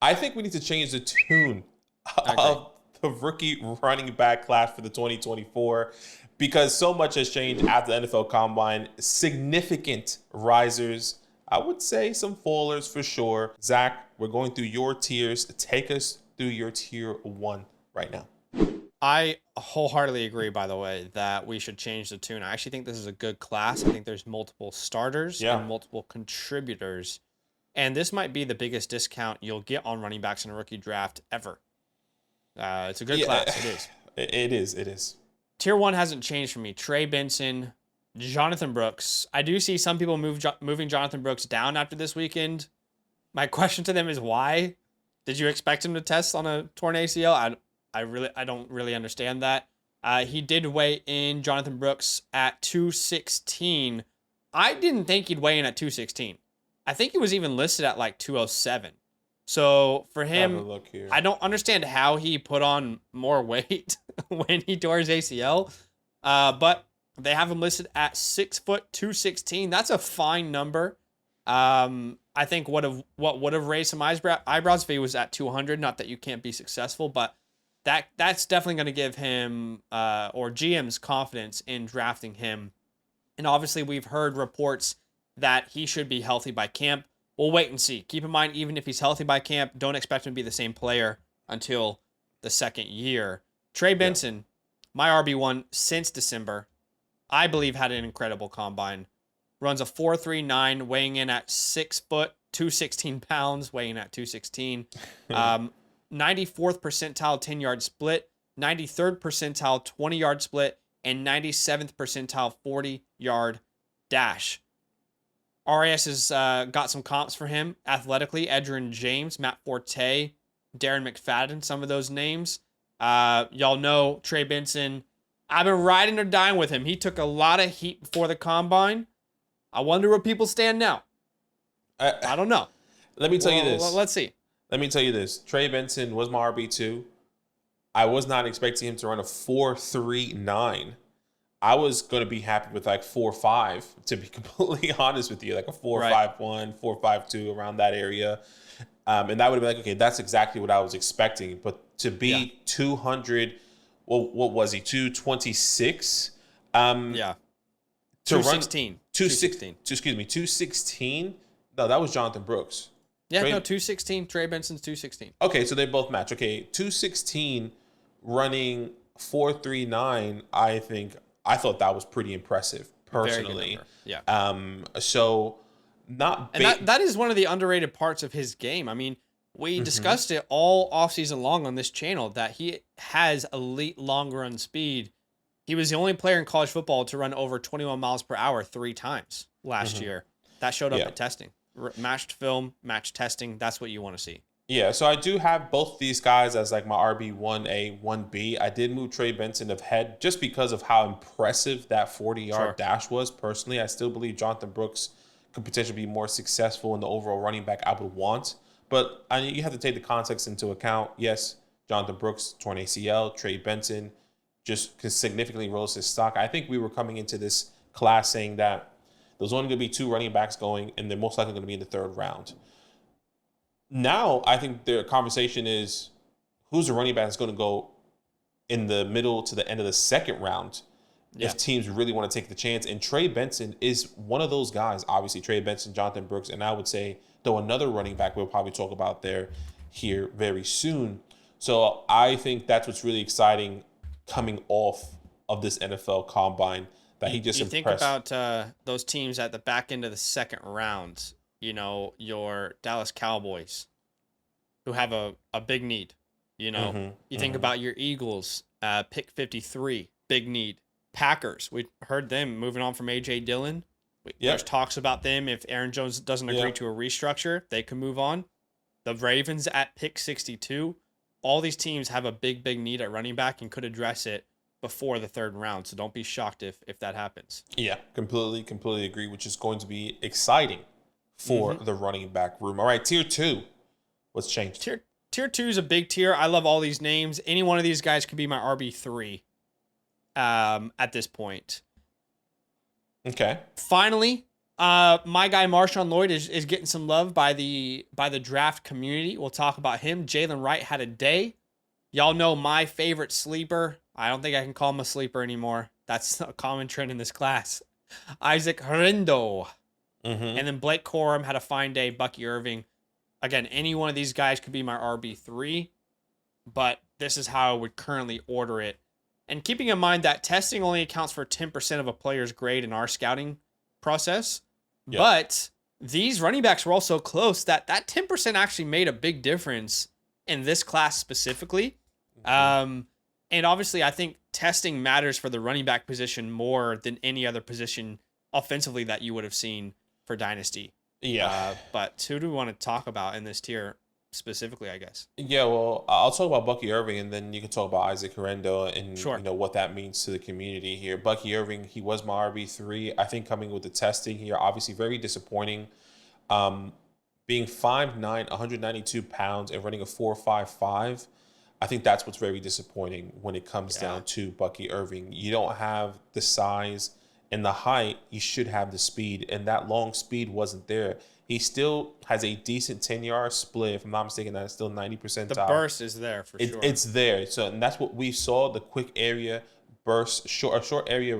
I think we need to change the tune of the rookie running back class for the 2024 because so much has changed after the NFL Combine. Significant risers. I would say some fallers for sure. Zach, we're going through your tiers. Take us through your tier 1 right now. I wholeheartedly agree, by the way, that we should change the tune. I actually think this is a good class. I think there's multiple starters and multiple contributors. And this might be the biggest discount you'll get on running backs in a rookie draft ever. It's a good class. It is. It is. Tier 1 hasn't changed for me. Trey Benson, Jonathan Brooks. I do see some people moving Jonathan Brooks down after this weekend. My question to them is why? Did you expect him to test on a torn ACL? I don't really understand that. He did weigh in, Jonathan Brooks, at 216. I didn't think he'd weigh in at 216. I think he was even listed at like 207. So for him, I don't understand how he put on more weight when he tore his ACL. But they have him listed at 6 foot 216. That's a fine number. I think what would have raised some eyebrows if he was at 200. Not that you can't be successful, but that's definitely going to give him or GM's confidence in drafting him. And obviously, we've heard reports that he should be healthy by camp. We'll wait and see. Keep in mind, even if he's healthy by camp, don't expect him to be the same player until the second year. Trey Benson, my RB1 since December, I believe had an incredible combine. Runs a 4.39, weighing in at 6 foot, 216 pounds, weighing at 216. 94th percentile 10-yard split, 93rd percentile 20-yard split, and 97th percentile 40-yard dash. RAS has got some comps for him athletically. Edgerrin James, Matt Forte, Darren McFadden, some of those names. Y'all know Trey Benson. I've been riding or dying with him. He took a lot of heat before the combine. I wonder where people stand now. I don't know. Let me tell you this. Let's see. Let me tell you this. Trey Benson was my RB2. I was not expecting him to run a 4.39. I was going to be happy with like 4.5, to be completely honest with you, like a 4.51, 4.52 around that area. And that would have been like, okay, that's exactly what I was expecting. But to be 200, well, what was he, 226? Yeah. 216. 216. No, that was Jonathan Brooks. Yeah, 216. Trey Benson's 216. Okay, so they both match. Okay, 216 running 4.39, I thought that was pretty impressive, personally. Yeah. So not big. And that is one of the underrated parts of his game. I mean, we discussed it all offseason long on this channel that he has elite long run speed. He was the only player in college football to run over 21 miles per hour 3 times last year. That showed up at testing. Matched film, matched testing. That's what you want to see. Yeah, so I do have both these guys as like my RB1A, 1B. I did move Trey Benson ahead just because of how impressive that 40-yard dash was. Personally, I still believe Jonathan Brooks could potentially be more successful in the overall running back I would want. But you have to take the context into account. Yes, Jonathan Brooks, torn ACL. Trey Benson just significantly rose his stock. I think we were coming into this class saying that there's only going to be 2 running backs going, and they're most likely going to be in the 3rd round. Now, I think the conversation is who's the running back that's going to go in the middle to the end of the 2nd round if teams really want to take the chance. And Trey Benson is one of those guys. Obviously, Trey Benson, Jonathan Brooks, and I would say, though, another running back we'll probably talk about here very soon. So I think that's what's really exciting coming off of this NFL Combine, that he just impressed. You think about those teams at the back end of the 2nd round. You know, your Dallas Cowboys, who have a big need. You know, you think about your Eagles, pick 53, big need. Packers, we heard them moving on from A.J. Dillon. There's talks about them. If Aaron Jones doesn't agree to a restructure, they can move on. The Ravens at pick 62. All these teams have a big need at running back and could address it before the 3rd round. So don't be shocked if that happens. Yeah, completely agree, which is going to be exciting for the running back room. All right, tier 2. What's changed? Tier 2 is a big tier. I love all these names. Any one of these guys could be my RB3 at this point. Okay. Finally, My guy Marshawn Lloyd is getting some love by the draft community. We'll talk about him. Jalen Wright had a day. Y'all know my favorite sleeper. I don't think I can call him a sleeper anymore. That's a common trend in this class. Isaac Rendo. And then Blake Corum had a fine day. Bucky Irving. Again, any one of these guys could be my RB3, but this is how I would currently order it. And keeping in mind that testing only accounts for 10% of a player's grade in our scouting process, but these running backs were also close that 10% actually made a big difference in this class specifically. And obviously, I think testing matters for the running back position more than any other position offensively that you would have seen for Dynasty. Yeah. But who do we want to talk about in this tier specifically, I guess? Yeah, well, I'll talk about Bucky Irving, and then you can talk about Isaac Herendo and Sure. what that means to the community here. Bucky Irving, he was my RB3. I think coming with the testing here, obviously very disappointing. Being 5'9", 192 pounds, and running a 4.55, I think that's what's very disappointing when it comes down to Bucky Irving. You don't have the size and the height. You should have the speed, and that long speed wasn't there. He still has a decent 10-yard split. If I'm not mistaken, that's still 90%. The burst is there for sure. It's there. So, and that's what we saw, the quick area burst, short area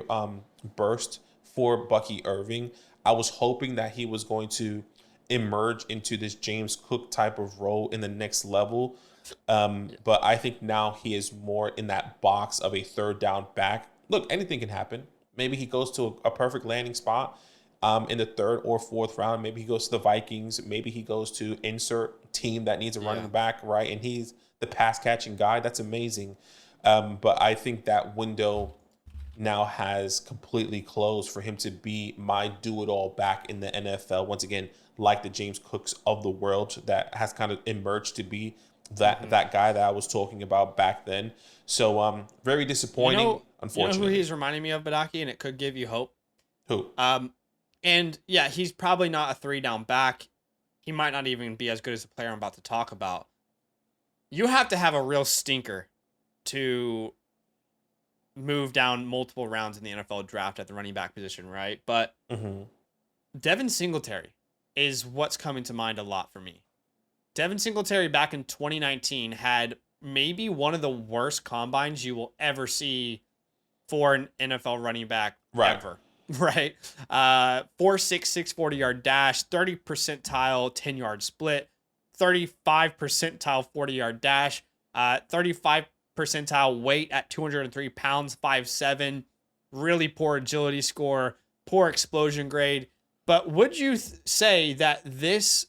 burst for Bucky Irving. I was hoping that he was going to emerge into this James Cook type of role in the next level. But I think now he is more in that box of a third down back. Look, anything can happen. Maybe he goes to a perfect landing spot in the third or fourth round. Maybe he goes to the Vikings. Maybe he goes to insert team that needs a running back, right? And he's the pass catching guy. That's amazing. But I think that window now has completely closed for him to be my do-it-all back in the NFL. Once again, like the James Cooks of the world that has kind of emerged to be that guy that I was talking about back then. So very disappointing, unfortunately. You know who he's reminding me of, Badaki, and it could give you hope? Who? And yeah, he's probably not a 3-down back. He might not even be as good as the player I'm about to talk about. You have to have a real stinker to move down multiple rounds in the NFL draft at the running back position, right? But Devin Singletary is what's coming to mind a lot for me. Devin Singletary back in 2019 had maybe one of the worst combines you will ever see for an NFL running back ever. Right? 4.66 40-yard dash, 30 percentile 10-yard split, 35 percentile 40-yard dash, 35 percentile weight at 203 pounds, 5'7", really poor agility score, poor explosion grade. But would you say that this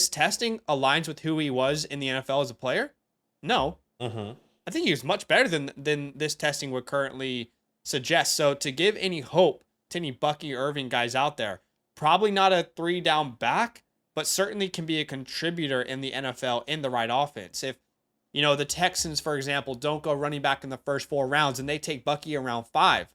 testing aligns with who he was in the NFL as a player? No. I think he was much better than this testing would currently suggest. So to give any hope to any Bucky Irving guys out there, probably not a 3-down back, but certainly can be a contributor in the NFL in the right offense. If, the Texans, for example, don't go running back in the first 4 rounds and they take Bucky around 5,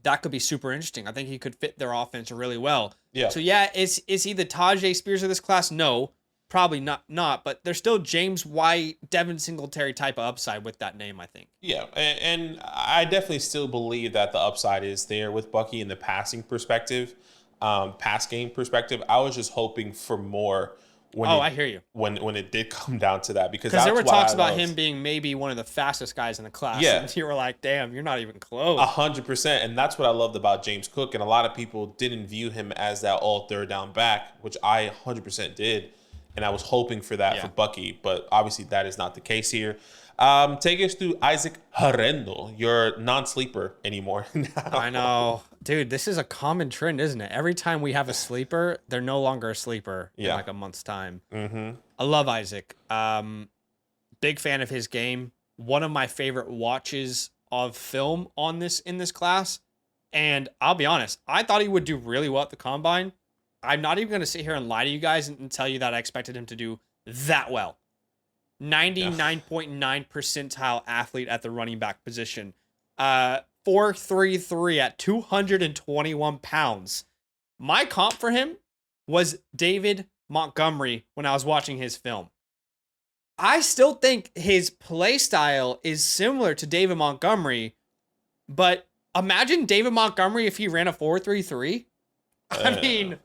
that could be super interesting. I think he could fit their offense really well. Yeah. So yeah, is he the Tajay Spears of this class? No, probably not. But there's still James White, Devin Singletary type of upside with that name, I think. Yeah, and I definitely still believe that the upside is there with Bucky in the passing perspective, pass game perspective. I was just hoping for more. I hear you. When it did come down to that, because there were talks about him being maybe one of the fastest guys in the class. Yeah, and you were like, "Damn, you're not even close." 100%, and that's what I loved about James Cook. And a lot of people didn't view him as that all third down back, which I 100% did, and I was hoping for that for Bucky. But obviously, that is not the case here. Take us through Isaac Herendo, your non-sleeper anymore. I know. Dude, this is a common trend, isn't it? Every time we have a sleeper, they're no longer a sleeper in like a month's time. I love Isaac. Big fan of his game. One of my favorite watches of film in this class. And I'll be honest, I thought he would do really well at the combine. I'm not even going to sit here and lie to you guys and tell you that I expected him to do that well. 99.9 percentile athlete at the running back position. 4.33 at 221 pounds. My comp for him was David Montgomery when I was watching his film. I still think his play style is similar to David Montgomery, but imagine David Montgomery if he ran a 4.33. I mean,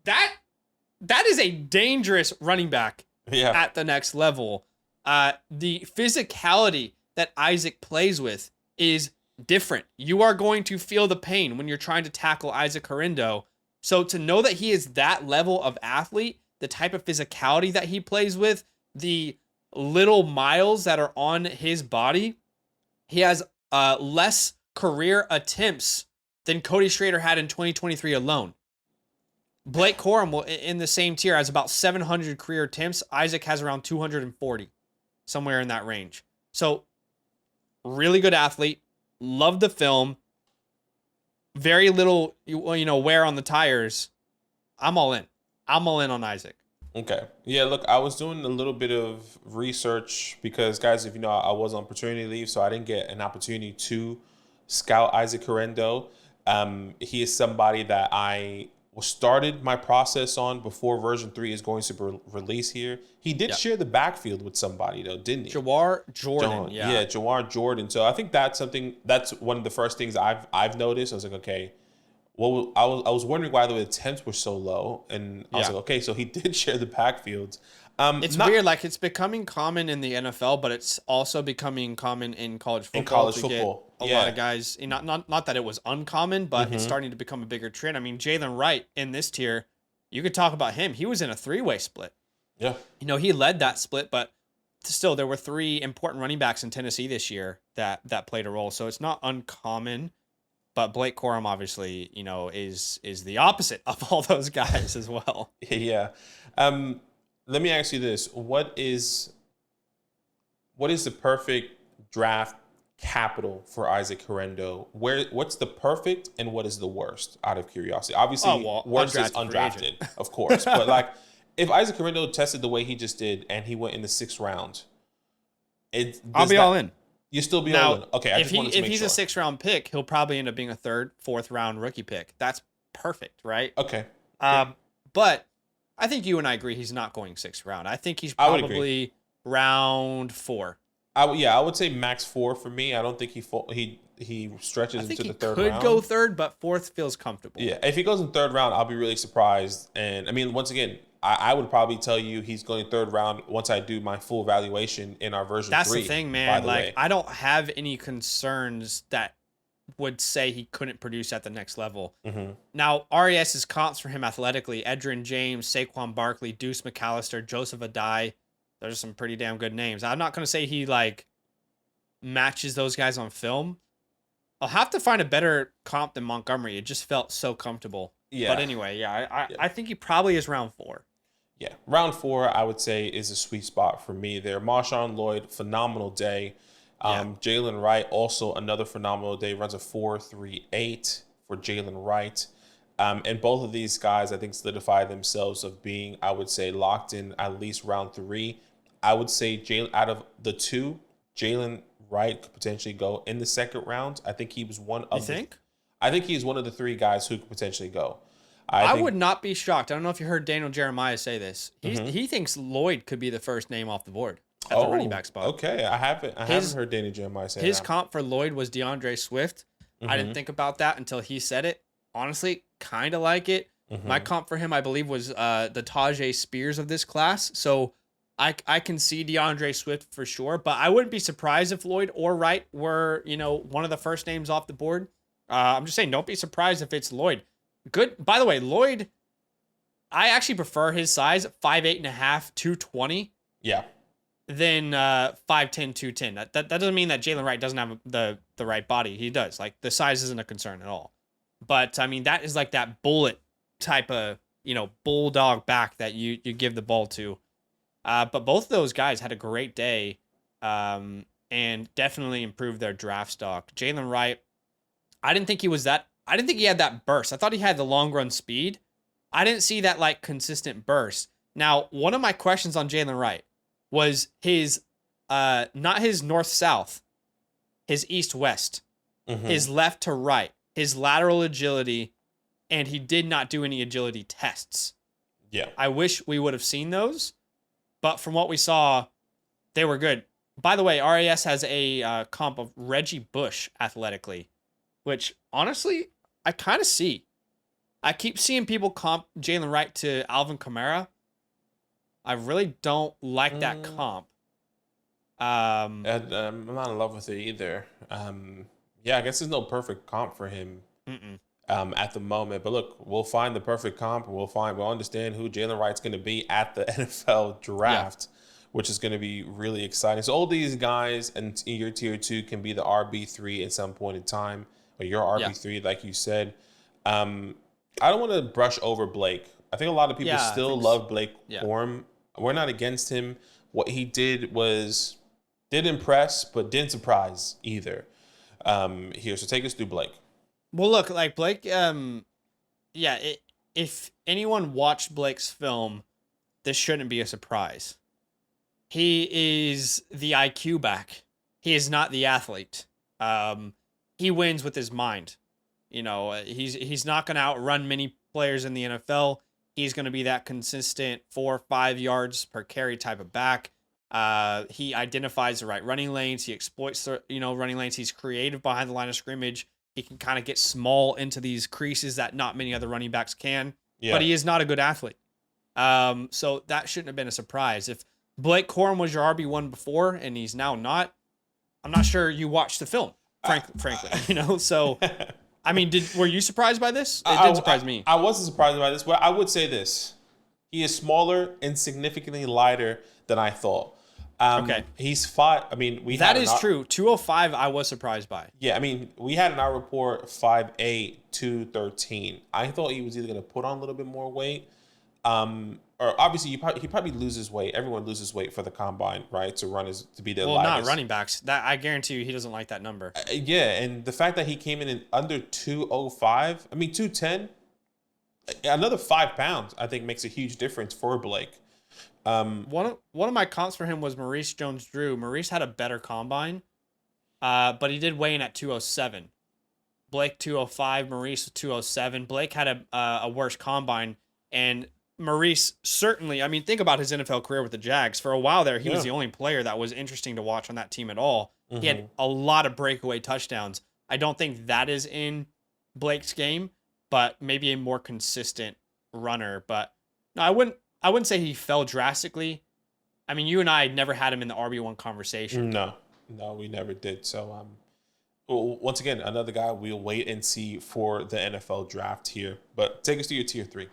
that is a dangerous running back at the next level. The physicality that Isaac plays with is different. You are going to feel the pain when you're trying to tackle Isaac Horindo. So to know that he is that level of athlete, the type of physicality that he plays with, the little miles that are on his body, he has less career attempts than Cody Schrader had in 2023 alone. Blake Corum in the same tier has about 700 career attempts. Isaac has around 240, somewhere in that range. So really good athlete. Love the film. Very little, wear on the tires. I'm all in. I'm all in on Isaac. Okay. Yeah, look, I was doing a little bit of research because, guys, if you know, I was on paternity leave, so I didn't get an opportunity to scout Isaac Correndo. He is somebody that I started my process on before version 3 is going to release here. He did share the backfield with somebody, though, didn't he? Jawar Jordan. Yeah, Jawar Jordan. So I think that's one of the first things I've noticed. I was like, okay, well, I was wondering why the attempts were so low, and I was like, okay, so he did share the backfields. It's weird, like it's becoming common in the NFL, but it's also becoming common in college football. A lot of guys, not that it was uncommon, but it's starting to become a bigger trend. I mean, Jalen Wright in this tier, you could talk about him. He was in a 3-way split. Yeah. He led that split, but still there were 3 important running backs in Tennessee this year that played a role. So it's not uncommon. But Blake Corum obviously, is the opposite of all those guys as well. Yeah. Let me ask you this: What is the perfect draft capital for Isaac Correndo? What's the perfect and what is the worst? Out of curiosity, obviously, worst is undrafted, of course. But like, if Isaac Correndo tested the way he just did and he went in the 6th round, I'll be all in. You still be all in? Okay, I just wanted to make sure. If he's a 6th round pick, he'll probably end up being a 3rd, 4th round rookie pick. That's perfect, right? Okay. But I think you and I agree he's not going 6th round. I think he's probably round 4. I would say max 4 for me. I don't think he stretches into the 3rd round. He could go 3rd, but 4th feels comfortable. Yeah, if he goes in 3rd round, I'll be really surprised. And I mean, once again, I would probably tell you he's going 3rd round once I do my full evaluation in our version 3. That's the thing, man. Like, I don't have any concerns that would say he couldn't produce at the next level. Mm-hmm. Now, RES's comps for him athletically: Edgerrin James, Saquon Barkley, Deuce McAllister, Joseph Adai. Those are some pretty damn good names. I'm not going to say he matches those guys on film. I'll have to find a better comp than Montgomery. It just felt so comfortable. Yeah. But anyway, I think he probably is round 4. Yeah, round 4, I would say, is a sweet spot for me there. Marshawn Lloyd, phenomenal day. Jalen Wright, also another phenomenal day. Runs a 4.38 for Jalen Wright. And both of these guys, I think, solidify themselves of being, I would say, locked in at least round 3. I would say out of the 2, Jalen Wright could potentially go in the 2nd round. I think he was one of I think he's one of the 3 guys who could potentially go. I would not be shocked. I don't know if you heard Daniel Jeremiah say this. He thinks Lloyd could be the first name off the board at the running back spot. Okay, I haven't heard Daniel Jeremiah say that. His comp for Lloyd was DeAndre Swift. I didn't think about that until he said it. Honestly, kind of like it. My comp for him, I believe, was the Tajay Spears of this class. So I can see DeAndre Swift for sure, but I wouldn't be surprised if Lloyd or Wright were, one of the first names off the board. I'm just saying, don't be surprised if it's Lloyd. Good. By the way, Lloyd, I actually prefer his size, 5'8.5", 220. Yeah. Than 5'10", 210. That doesn't mean that Jalen Wright doesn't have the right body. He does. Like, the size isn't a concern at all. But I mean, that is like that bullet type of, bulldog back that you give the ball to. But both of those guys had a great day, and definitely improved their draft stock. Jalen Wright, I didn't think he had that burst. I thought he had the long run speed. I didn't see that consistent burst. Now, one of my questions on Jalen Wright was his, not his north-south, his east-west, his left to right, his lateral agility, and he did not do any agility tests. Yeah. I wish we would have seen those, but from what we saw, they were good. By the way, RAS has a comp of Reggie Bush athletically, which honestly, I kind of see. I keep seeing people comp Jalen Wright to Alvin Kamara. I really don't like that comp. And, I'm not in love with it either. Yeah, I guess there's no perfect comp for him at the moment. But look, we'll find the perfect comp. And we'll understand who Jalen Wright's going to be at the NFL draft, which is going to be really exciting. So all these guys in your tier 2 can be the RB3 at some point in time, or your RB3, like you said. I don't want to brush over Blake. I think a lot of people still love Blake Corum. We're not against him. What he did did impress, but didn't surprise either. Here, so take us through Blake. Well, look, like Blake, if anyone watched Blake's film, this shouldn't be a surprise. He is the IQ back. He is not the athlete. He wins with his mind. You know, he's not going to outrun many players in the NFL. He's going to be that consistent 4 or 5 yards per carry type of back. He identifies the right running lanes. He exploits the, running lanes. He's creative behind the line of scrimmage. He can kind of get small into these creases that not many other running backs can. Yeah. But he is not a good athlete. So that shouldn't have been a surprise. If Blake Corum was your RB1 before and he's now not, I'm not sure you watched the film, frankly. So... I mean, were you surprised by this? It didn't surprise me. I wasn't surprised by this, but I would say this. He is smaller and significantly lighter than I thought. Okay. He's 5. I mean, that is true. 205, I was surprised by. Yeah, I mean, we had in our report 5'8", 213. I thought he was either going to put on a little bit more weight, or obviously he probably loses weight. Everyone loses weight for the combine, right? To be the lightest. Not running backs. That I guarantee you, he doesn't like that number. Yeah, and the fact that he came in under 205, 210, another 5 pounds, I think makes a huge difference for Blake. One of my comps for him was Maurice Jones-Drew. Maurice had a better combine, but he did weigh in at 207. Blake 205, Maurice 207. Blake had a worse combine, and Maurice certainly, think about his NFL career with the Jags. For a while there, he was the only player that was interesting to watch on that team at all. Mm-hmm. He had a lot of breakaway touchdowns. I don't think that is in Blake's game, but maybe a more consistent runner. But no, I wouldn't say he fell drastically. You and I never had him in the RB1 conversation. No, we never did. So, once again, another guy we'll wait and see for the NFL draft here. But take us to your tier 3.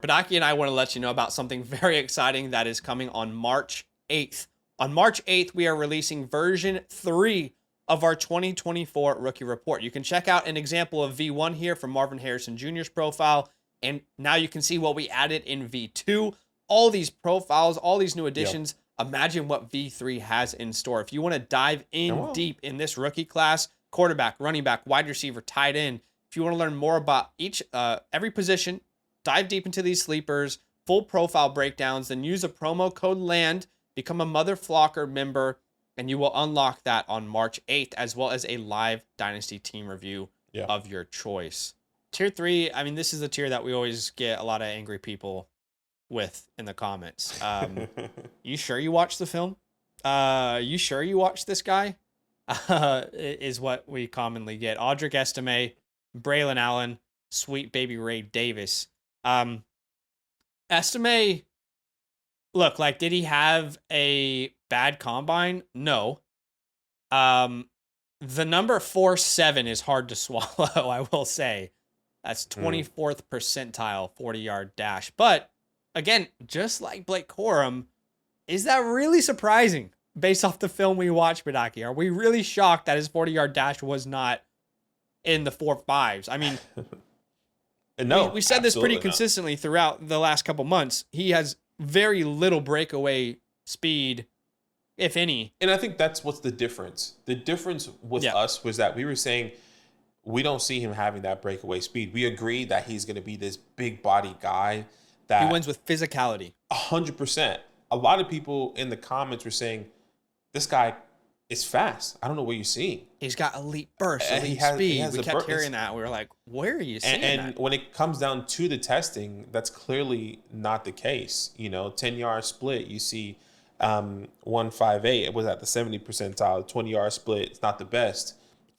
Badaki and I want to let you know about something very exciting that is coming on March 8th. On March 8th, we are releasing version 3 of our 2024 rookie report. You can check out an example of V1 here from Marvin Harrison Jr.'s profile. And now you can see what we added in V2. All these profiles, all these new additions. Yep. Imagine what V3 has in store. If you want to dive in deep in this rookie class, quarterback, running back, wide receiver, tight end, if you want to learn more about every position, dive deep into these sleepers, full profile breakdowns, then use a promo code LAND, become a Mother Flocker member, and you will unlock that on March 8th, as well as a live Dynasty team review of your choice. Tier 3, this is the tier that we always get a lot of angry people with in the comments. You sure you watched the film? You sure you watched this guy? Is what we commonly get. Audric Estime, Braylon Allen, sweet baby Ray Davis. Estime, look, did he have a bad combine? No. The number 4.7 is hard to swallow, I will say. That's 24th percentile 40-yard dash. But, again, just like Blake Corum, is that really surprising based off the film we watched, Badaki? Are we really shocked that his 40-yard dash was not in the 4.5s? No, we said this pretty consistently throughout the last couple months. He has very little breakaway speed, if any. And I think that's what's the difference. The difference with us was that we were saying we don't see him having that breakaway speed. We agree that he's going to be this big body guy that he wins with physicality. 100%. A lot of people in the comments were saying this guy is fast. I don't know what you're seeing. He's got elite burst, elite speed. We kept hearing that. We were like, where are you seeing that? And when it comes down to the testing, that's clearly not the case. 10-yard split, you see 158. It was at the 70 percentile. 20-yard split, it's not the best.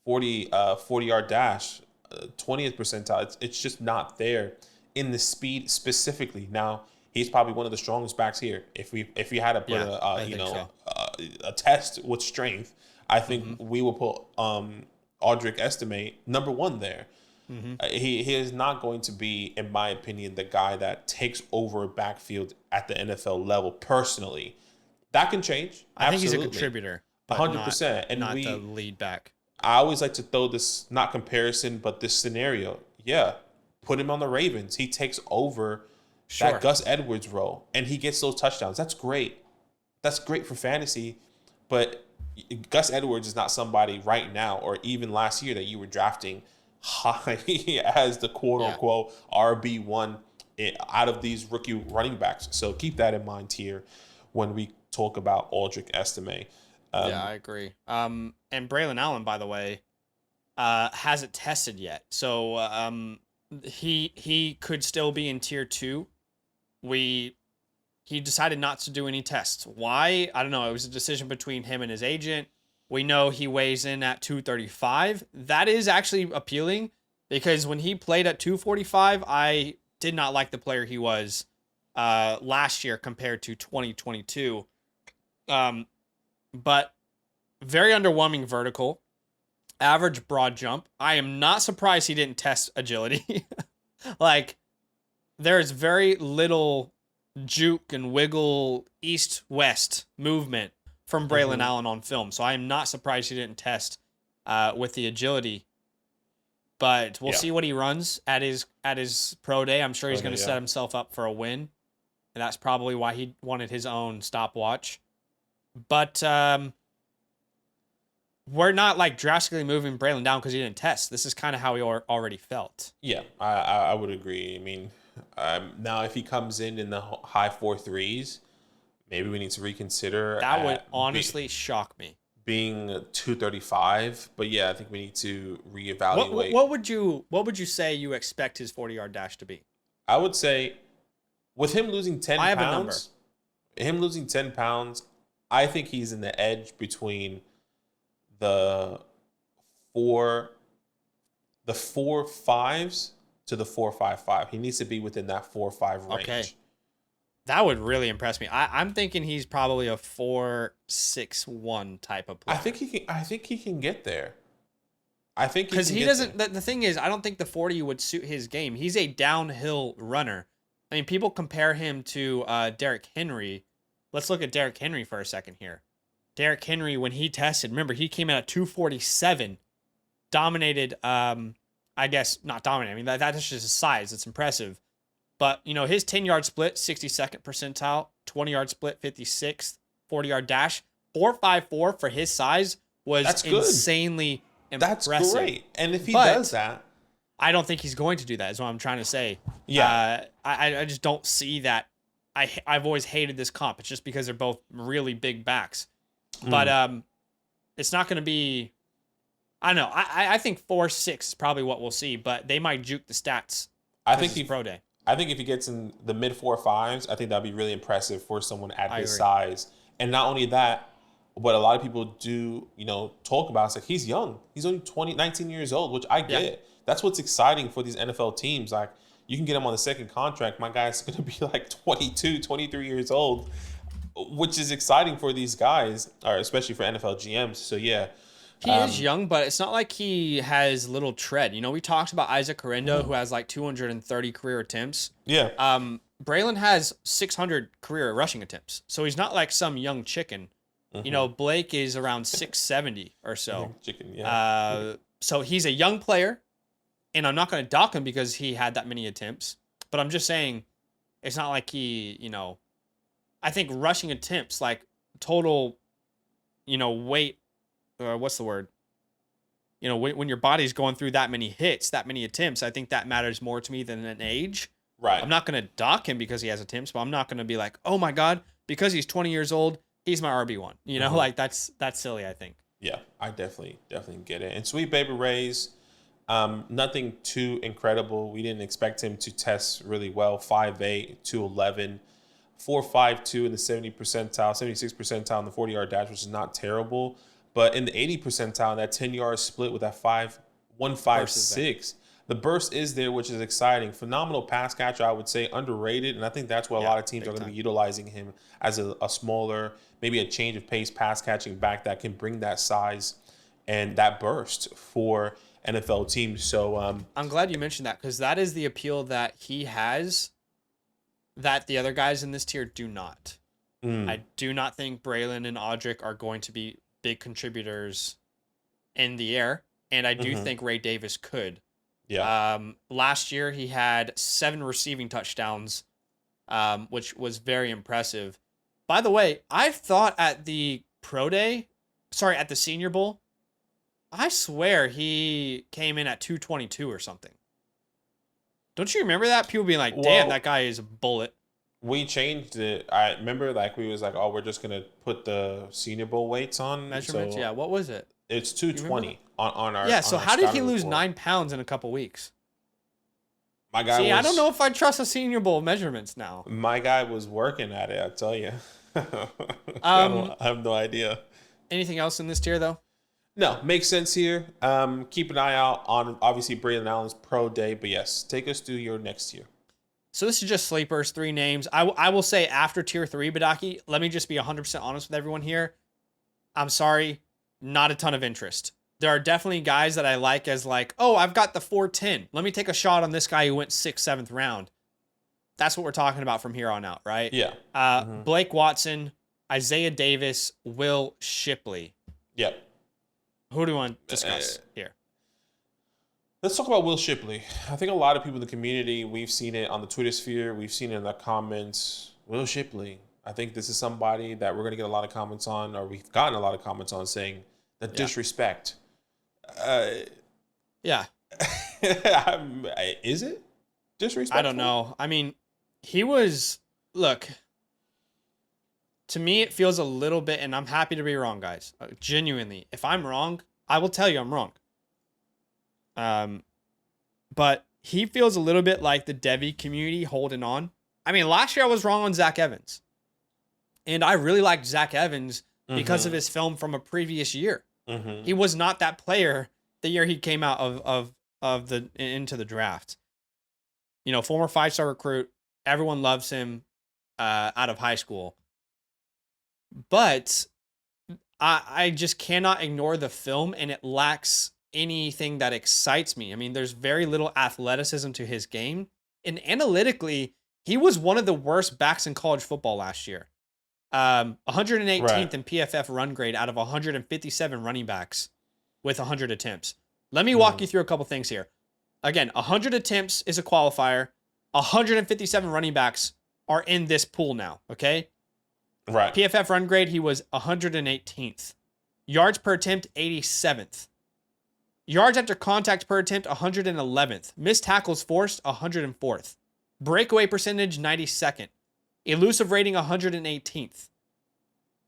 40-yard dash, 20th percentile. It's just not there in the speed specifically. Now, he's probably one of the strongest backs here. If we had to put a test with strength, I think we will put Audric Estime number 1 there. He is not going to be, in my opinion, the guy that takes over a backfield at the NFL level personally. That can change. I think he's a contributor. 100%. And not the lead back. I always like to throw this, not comparison, but this scenario. Yeah, put him on the Ravens. He takes over that Gus Edwards role, and he gets those touchdowns. That's great. That's great for fantasy. But Gus Edwards is not somebody right now or even last year that you were drafting high as the quote-unquote RB1 out of these rookie running backs. So keep that in mind here when we talk about Audric Estime. I agree. And Braylon Allen, by the way, hasn't tested yet. So he could still be in tier 2. He decided not to do any tests. Why? I don't know. It was a decision between him and his agent. We know he weighs in at 235. That is actually appealing because when he played at 245, I did not like the player he was last year compared to 2022. But very underwhelming vertical, average broad jump. I am not surprised he didn't test agility. Like, there's very little juke and wiggle east-west movement from Braylon Allen on film. So I am not surprised he didn't test with the agility. But we'll see what he runs at his pro day. I'm sure he's going to set himself up for a win. And that's probably why he wanted his own stopwatch. But we're not like drastically moving Braylon down because he didn't test. This is kind of how he already felt. Yeah, I would agree. I mean, now if he comes in the high 4.3s, maybe we need to reconsider. That would honestly shock me. Being 235, but yeah, I think we need to reevaluate. What would you say you expect his 40-yard dash to be? I would say with him losing 10 I have pounds, a number. Him losing 10 pounds, I think he's in the edge between the 4.5s to the 4.55. He needs to be within that 4.5 range. Okay. That would really impress me. I'm thinking he's probably a 4.61 type of player. I think he can get there. I think because he doesn't. The thing is, I don't think the 40 would suit his game. He's a downhill runner. I mean, people compare him to Derrick Henry. Let's look at Derrick Henry for a second here. Derrick Henry, when he tested, remember he came out at 247, dominated. I guess not dominated. I mean that's just his size. It's impressive. But, you know, his 10-yard split, 62nd percentile, 20-yard split, 56th, 40-yard dash, 4.54 for his size was insanely impressive. That's great. And if he does that, I don't think he's going to do that, is what I'm trying to say. Yeah. I just don't see that. I've always hated this comp. It's just because they're both really big backs. But it's not going to be, I don't know. I think 4.6 is probably what we'll see, but they might juke the stats. I think he's pro day. I think if he gets in the mid 4.5s, I think that'd be really impressive for someone at his size. And not only that, what a lot of people do, talk about is like he's young. He's only 19 years old, which I get. Yeah. That's what's exciting for these NFL teams. Like you can get him on the second contract. My guy's going to be like 22, 23 years old, which is exciting for these guys, or especially for NFL GMs. So yeah. He is young, but it's not like he has little tread. We talked about Isaac Correndo, who has like 230 career attempts. Yeah. Braylon has 600 career rushing attempts. So he's not like some young chicken. Blake is around 670 or so. Chicken, yeah. So he's a young player, and I'm not going to dock him because he had that many attempts. But I'm just saying it's not like he, I think rushing attempts, like total, weight, or what's the word? When your body's going through that many hits, that many attempts, I think that matters more to me than an age. Right. I'm not going to dock him because he has attempts, but I'm not going to be like, oh my God, because he's 20 years old, he's my RB1. Like that's silly, I think. Yeah, I definitely get it. And Sweet Baby Ray's, nothing too incredible. We didn't expect him to test really well. 5'8", 211, 4.52 in the 70 percentile, 76 percentile on the 40-yard dash, which is not terrible. But in the 80 percentile, that 10-yard split with that 1.56, The burst is there, which is exciting. Phenomenal pass catcher, I would say, underrated. And I think that's where a lot of teams are going to be utilizing him as a smaller, maybe a change of pace pass catching back that can bring that size and that burst for NFL teams. So I'm glad you mentioned that, because that is the appeal that he has that the other guys in this tier do not. I do not think Braylon and Audric are going to be big contributors in the air. And I do think Ray Davis could. Yeah. Last year he had 7 receiving touchdowns, which was very impressive. By the way, I thought at the at the Senior Bowl, I swear he came in at 222 or something. Don't you remember that? People being like, damn, that guy is a bullet. We changed it. I remember we was like, oh, we're just going to put the Senior Bowl weights on. Measurements? So, yeah. What was it? It's 220 on our. Yeah. So how did he lose report. 9 pounds in a couple weeks? My guy. I don't know if I trust a Senior Bowl measurements now. My guy was working at it. I tell you. I have no idea. Anything else in this tier though? No, makes sense here. Keep an eye out on obviously Braylon Allen's pro day, but yes, take us through your next tier. So this is just sleepers, 3 names. I will say after tier 3, Badaki, let me just be 100% honest with everyone here. I'm sorry, not a ton of interest. There are definitely guys that I like as like, oh, I've got the 410. Let me take a shot on this guy who went 6th, 7th round. That's what we're talking about from here on out, right? Yeah. Blake Watson, Isaiah Davis, Will Shipley. Yep. Who do you want to discuss here? Let's talk about Will Shipley. I think a lot of people in the community, we've seen it on the Twitter sphere. We've seen it in the comments. Will Shipley. I think this is somebody that we're going to get a lot of comments on, or we've gotten a lot of comments on saying the disrespect. Yeah. Is it disrespectful? I don't know. I mean, look, to me, it feels a little bit, and I'm happy to be wrong, guys. Genuinely. If I'm wrong, I will tell you I'm wrong. But he feels a little bit like the Devy community holding on. I mean, last year I was wrong on Zach Evans. And I really liked Zach Evans because of his film from a previous year. He was not that player the year he came out into the draft. You know, former 5-star recruit. Everyone loves him out of high school. But I just cannot ignore the film, and it lacks anything that excites me. I mean, there's very little athleticism to his game. And analytically, he was one of the worst backs in college football last year. 118th in PFF run grade out of 157 running backs with 100 attempts. Let me walk you through a couple things here. Again, 100 attempts is a qualifier. 157 running backs are in this pool now, okay? Right. PFF run grade, he was 118th. Yards per attempt, 87th. Yards after contact per attempt, 111th. Missed tackles forced, 104th. Breakaway percentage, 92nd. Elusive rating, 118th.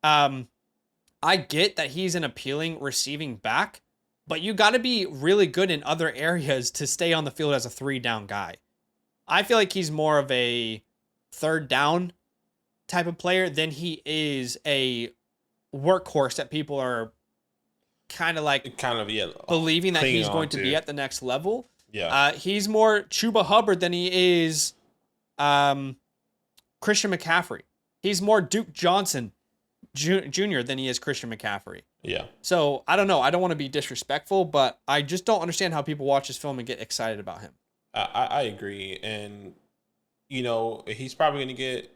I get that he's an appealing receiving back, but you got to be really good in other areas to stay on the field as a 3-down guy. I feel like he's more of a 3rd down type of player than he is a workhorse that people are believing that he's going to be at the next level. Yeah. He's more Chuba Hubbard than he is Christian McCaffrey. He's more Duke Johnson Jr. than he is Christian McCaffrey. Yeah. So I don't know. I don't want to be disrespectful, but I just don't understand how people watch this film and get excited about him. I agree. And, you know, he's probably going to get,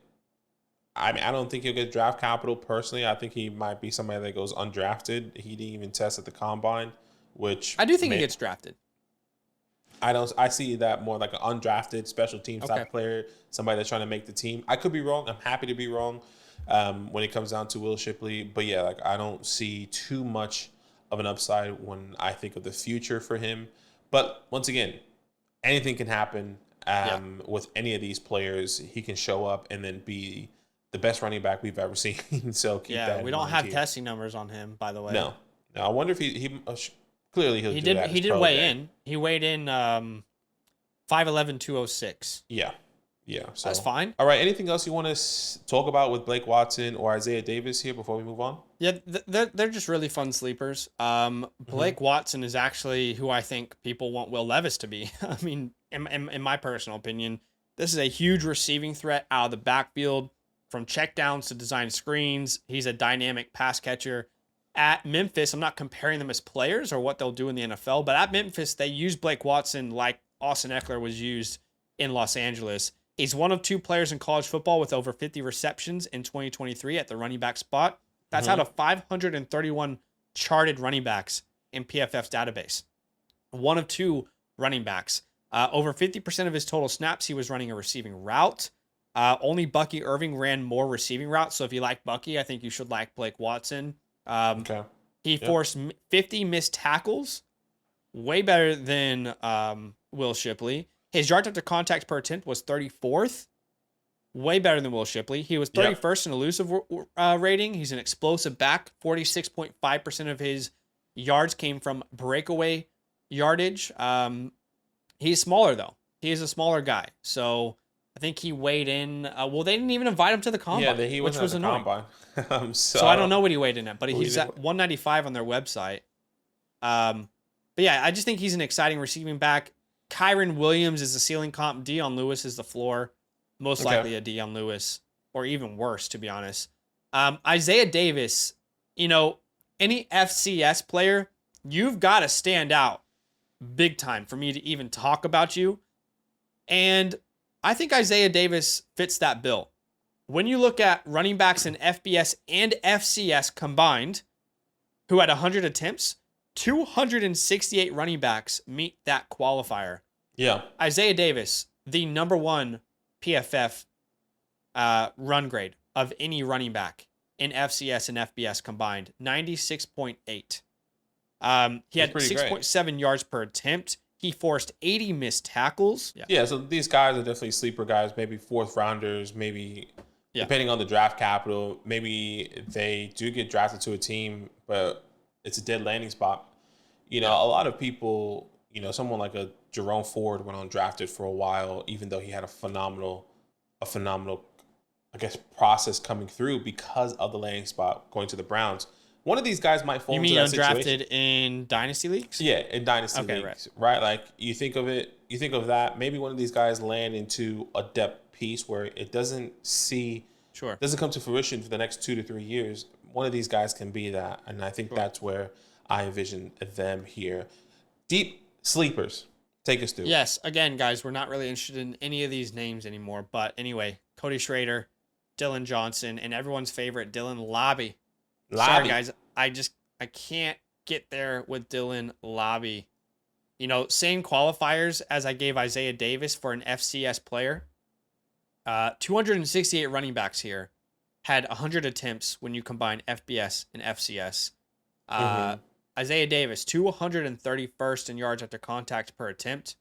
I mean, I don't think he'll get draft capital personally. I think he might be somebody that goes undrafted. He didn't even test at the combine, which I do think he gets drafted. I see that more like an undrafted special teams type player, somebody that's trying to make the team. I could be wrong. I'm happy to be wrong when it comes down to Will Shipley. But yeah, I don't see too much of an upside when I think of the future for him. But once again, anything can happen with any of these players. He can show up and then be the best running back we've ever seen. So keep that in we don't mind have here. testing numbers on him, by the way. No. I wonder if he clearly he'll do that. He did weigh in. He weighed in 5'11", 206. Yeah. So that's fine. All right. Anything else you want to talk about with Blake Watson or Isaiah Davis here before we move on? Yeah, they're just really fun sleepers. Blake Watson is actually who I think people want Will Levis to be. I mean, in my personal opinion, this is a huge receiving threat out of the backfield, from checkdowns to design screens. He's a dynamic pass catcher. At Memphis, I'm not comparing them as players or what they'll do in the NFL, but at Memphis, they use Blake Watson like Austin Eckler was used in Los Angeles. He's one of 2 players in college football with over 50 receptions in 2023 at the running back spot. That's out of 531 charted running backs in PFF's database. One of 2 running backs. Over 50% of his total snaps, he was running a receiving route. Only Bucky Irving ran more receiving routes. So if you like Bucky, I think you should like Blake Watson. Okay. He forced 50 missed tackles, way better than Will Shipley. His yards after contact per attempt was 34th, way better than Will Shipley. He was 31st in elusive rating. He's an explosive back. 46.5% of his yards came from breakaway yardage. He's smaller, though. He is a smaller guy. So I think he weighed in. Well, they didn't even invite him to the combine, he wasn't which was at the annoying. combine. So I don't know what he weighed in at, but he's at 195 on their website. But yeah, I just think he's an exciting receiving back. Kyron Williams is the ceiling comp. Dion Lewis is the floor. Most likely a Dion Lewis, or even worse, to be honest. Isaiah Davis, any FCS player, you've got to stand out big time for me to even talk about you. And I think Isaiah Davis fits that bill. When you look at running backs in FBS and FCS combined, who had 100 attempts, 268 running backs meet that qualifier. Yeah. Isaiah Davis, the number 1 PFF run grade of any running back in FCS and FBS combined, 96.8. He had 6.7 yards per attempt. He forced 80 missed tackles. Yeah, so these guys are definitely sleeper guys, maybe 4th rounders, maybe depending on the draft capital. Maybe they do get drafted to a team, but it's a dead landing spot. A lot of people, someone like a Jerome Ford went undrafted for a while, even though he had a phenomenal, I guess, process coming through because of the landing spot going to the Browns. One of these guys might fall into that situation. You mean undrafted in Dynasty leagues? Yeah, in Dynasty leagues, right? Like, you think of that, maybe one of these guys land into a depth piece where it doesn't come to fruition for the next 2 to 3 years. One of these guys can be that, and I think that's where I envision them here. Deep sleepers. Take us through. Yes, again, guys, we're not really interested in any of these names anymore, but anyway, Cody Schrader, Dylan Johnson, and everyone's favorite, Dylan Labbe. Sorry, guys. I can't get there with Dylan Labbe. Same qualifiers as I gave Isaiah Davis for an FCS player. 268 running backs here had 100 attempts when you combine FBS and FCS. Isaiah Davis, 231st in yards after contact per attempt.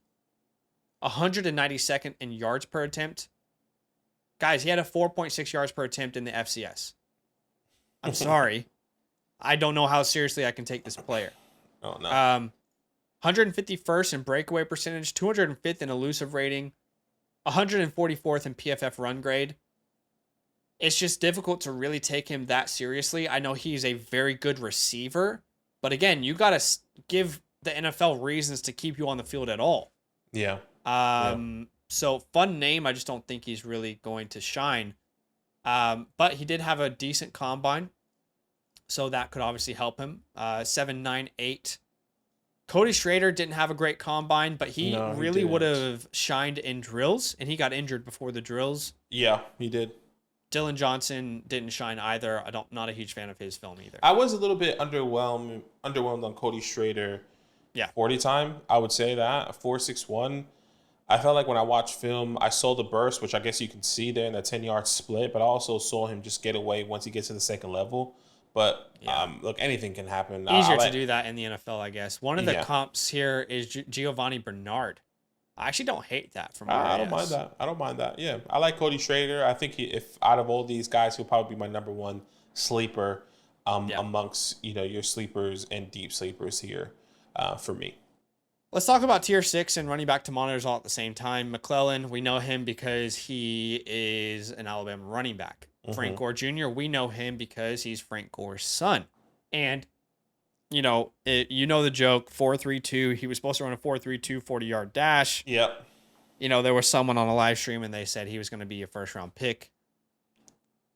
192nd in yards per attempt. Guys, he had a 4.6 yards per attempt in the FCS. I'm sorry. I don't know how seriously I can take this player. Oh, no. 151st in breakaway percentage, 205th in elusive rating, 144th in PFF run grade. It's just difficult to really take him that seriously. I know he's a very good receiver, but again, you got to give the NFL reasons to keep you on the field at all. Yeah. So fun name. I just don't think he's really going to shine. But he did have a decent combine, so that could obviously help him. 7.98. Cody Schrader didn't have a great combine, but he really would have shined in drills, and he got injured before the drills. Yeah, he did. Dylan Johnson didn't shine either. Not a huge fan of his film either. I was a little bit underwhelmed on Cody Schrader. Yeah. 40 time, I would say that. 4.61. I felt like when I watched film, I saw the burst, which I guess you can see there in that 10-yard split, but I also saw him just get away once he gets to the second level. But look, anything can happen. Easier to do that in the NFL, I guess. One of the comps here is Giovanni Bernard. I actually don't hate that from I don't mind that. Yeah, I like Cody Schrader. I think if out of all these guys, he'll probably be my number one sleeper amongst your sleepers and deep sleepers here for me. Let's talk about tier 6 and running back to monitors all at the same time. McClellan, we know him because he is an Alabama running back. Frank Gore Jr., we know him because he's Frank Gore's son. And, you know the joke, 4.32. He was supposed to run a 4.32 40-yard dash. Yep. You know, there was someone on a live stream and they said he was going to be a first-round pick.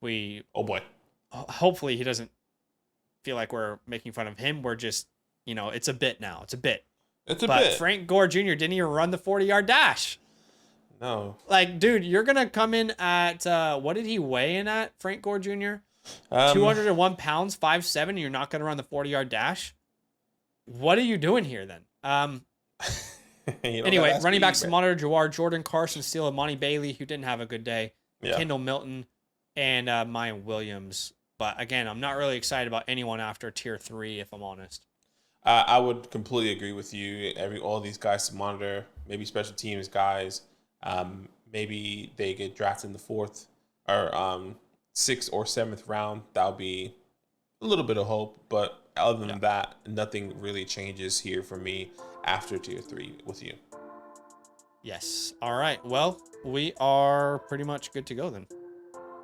Oh, boy. Hopefully he doesn't feel like we're making fun of him. We're just, you know, it's a bit now. It's a bit. But Frank Gore Jr. didn't even run the 40-yard dash. No. Like, dude, you're going to come in at, what did he weigh in at, Frank Gore Jr.? 201 pounds, 5'7", and you're not going to run the 40-yard dash? What are you doing here then? Anyway, running backs to monitor: Jawar, Jordan, Carson Steele, Amani Bailey, who didn't have a good day, Kendall Milton, and Mayan Williams. But again, I'm not really excited about anyone after tier 3, if I'm honest. I would completely agree with you. All these guys to monitor, maybe special teams guys. Maybe they get drafted in the 4th or 6th or 7th round. That'll be a little bit of hope. But other than that, nothing really changes here for me after tier 3 with you. Yes. All right. Well, we are pretty much good to go then.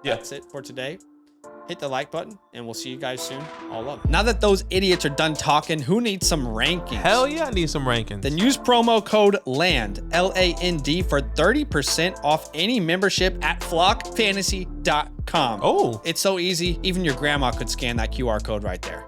That's it for today. Hit the like button, and we'll see you guys soon. All love. Now that those idiots are done talking, who needs some rankings? Hell yeah, I need some rankings. Then use promo code LAND, L-A-N-D, for 30% off any membership at flockfantasy.com. Oh. It's so easy, even your grandma could scan that QR code right there.